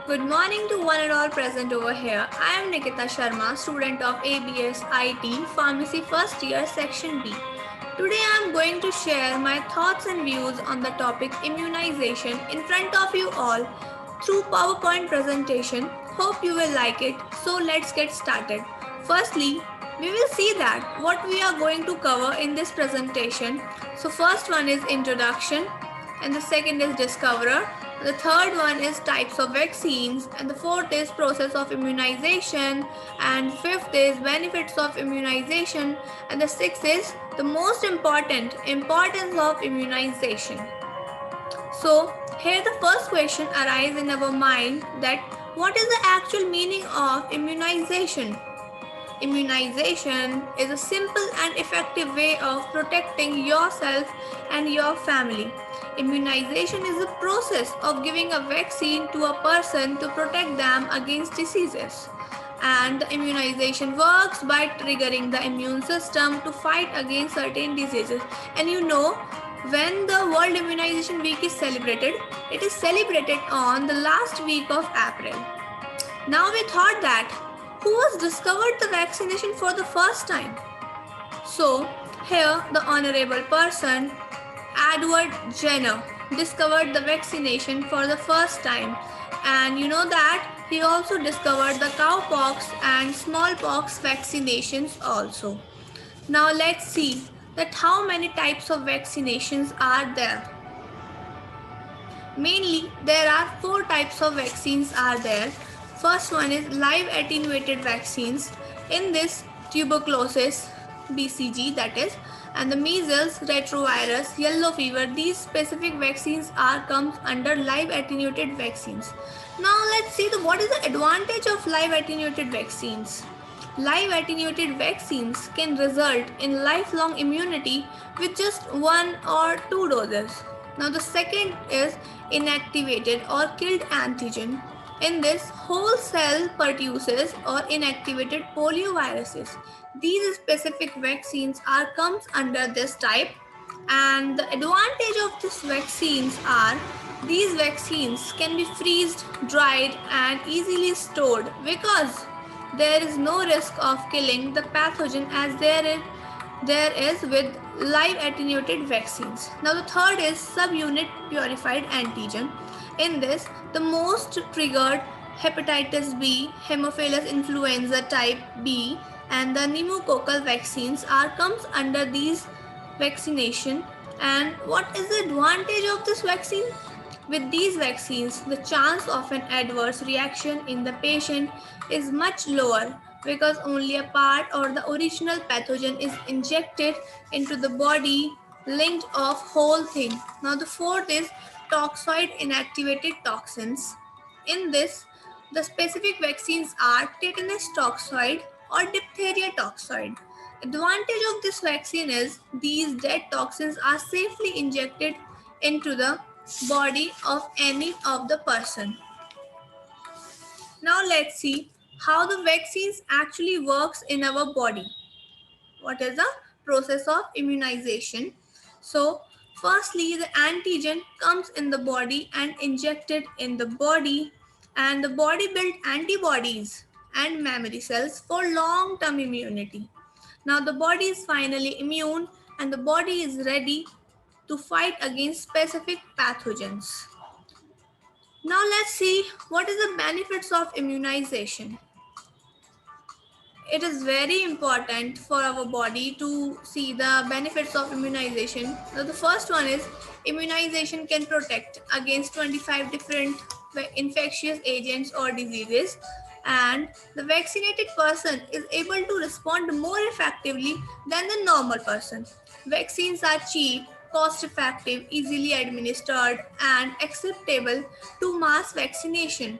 Good morning to one and all present over here. I am Nikita Sharma, student of ABS IT Pharmacy First Year Section B. Today I am going to share my thoughts and views on the topic immunization in front of you all through PowerPoint presentation. Hope you will like it. So let's get started. Firstly, we will see that what we are going to cover in this presentation. So first one is introduction, and the second is discoverer. The third one is types of vaccines, and the fourth is process of immunization, and fifth is benefits of immunization, and the sixth is the most important importance of immunization. So here the first question arises in our mind that what is the actual meaning of immunization? Immunization is a simple and effective way of protecting yourself and your family. Immunization is the process of giving a vaccine to a person to protect them against diseases. And the immunization works by triggering the immune system to fight against certain diseases. And when the World Immunization Week is celebrated, it is celebrated on the last week of April. Now we thought that who has discovered the vaccination for the first time? So here the honorable person Edward Jenner discovered the vaccination for the first time, and you know that he also discovered the cowpox and smallpox vaccinations also. Now let's see that how many types of vaccinations are there. Mainly there are 4 types of vaccines are there. First one is live attenuated vaccines. In this tuberculosis, BCG that is, and the measles, retrovirus, yellow fever, these specific vaccines comes under live attenuated vaccines. Now let's see what is the advantage of live attenuated vaccines. Live attenuated vaccines can result in lifelong immunity with just 1 or 2 doses. Now the second is inactivated or killed antigen. In this, whole cell pertussis or inactivated polioviruses. These specific vaccines comes under this type, and the advantage of these vaccines are these vaccines can be freezed, dried and easily stored because there is no risk of killing the pathogen as there is with live attenuated vaccines. Now the third is subunit purified antigen. In this, the most triggered hepatitis B, Haemophilus influenza type B, and the pneumococcal vaccines comes under these vaccination. And what is the advantage of this vaccine? With these vaccines, the chance of an adverse reaction in the patient is much lower because only a part or the original pathogen is injected into the body linked of whole thing. Now the fourth is toxoid inactivated toxins. In this, the specific vaccines are tetanus toxoid or diphtheria toxoid. Advantage of this vaccine is these dead toxins are safely injected into the body of any of the person. Now let's see how the vaccines actually works in our body. What is the process of immunization? So firstly, the antigen comes in the body and injected in the body, and the body build antibodies and memory cells for long-term immunity. Now the body is finally immune and the body is ready to fight against specific pathogens. Now let's see what is the benefits of immunization. It is very important for our body to see the benefits of immunization. Now the first one is immunization can protect against 25 different infectious agents or diseases, and the vaccinated person is able to respond more effectively than the normal person. Vaccines are cheap, cost effective, easily administered and acceptable to mass vaccination.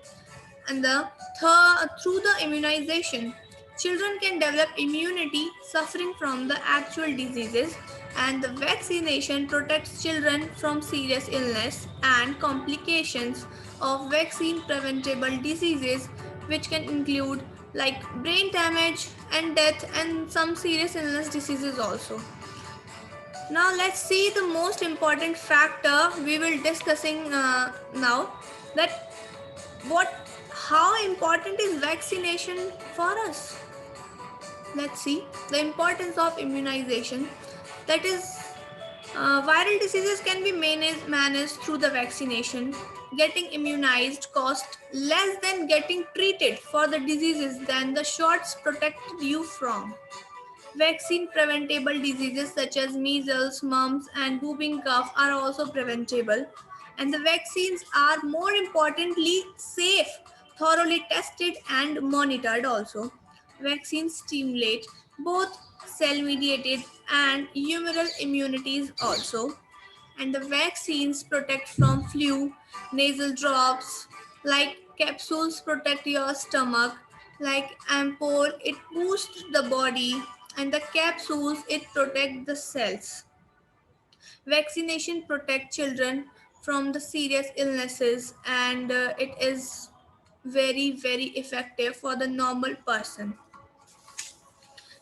And through the immunization, children can develop immunity suffering from the actual diseases, and the vaccination protects children from serious illness and complications of vaccine preventable diseases, which can include like brain damage and death and some serious illness diseases also. Now let's see the most important factor we will discussing now, that how important is vaccination for us? Let's see the importance of immunization. That is, viral diseases can be managed through the vaccination. Getting immunized costs less than getting treated for the diseases than the shots protected you from. Vaccine preventable diseases such as measles, mumps, and whooping cough are also preventable. And the vaccines are more importantly safe, thoroughly tested, and monitored also. Vaccines stimulate both cell mediated and humoral immunities also. And the vaccines protect from flu, nasal drops, like capsules protect your stomach, like ampoule it boosts the body, and the capsules it protect the cells. Vaccination protect children from the serious illnesses, and it is very effective for the normal person.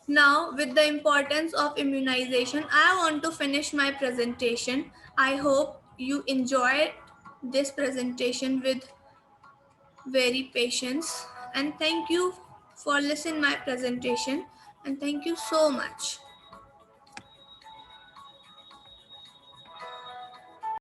Now, with the importance of immunization, I want to finish my presentation. I hope you enjoyed this presentation with very patience, and thank you for listening my presentation, and thank you so much.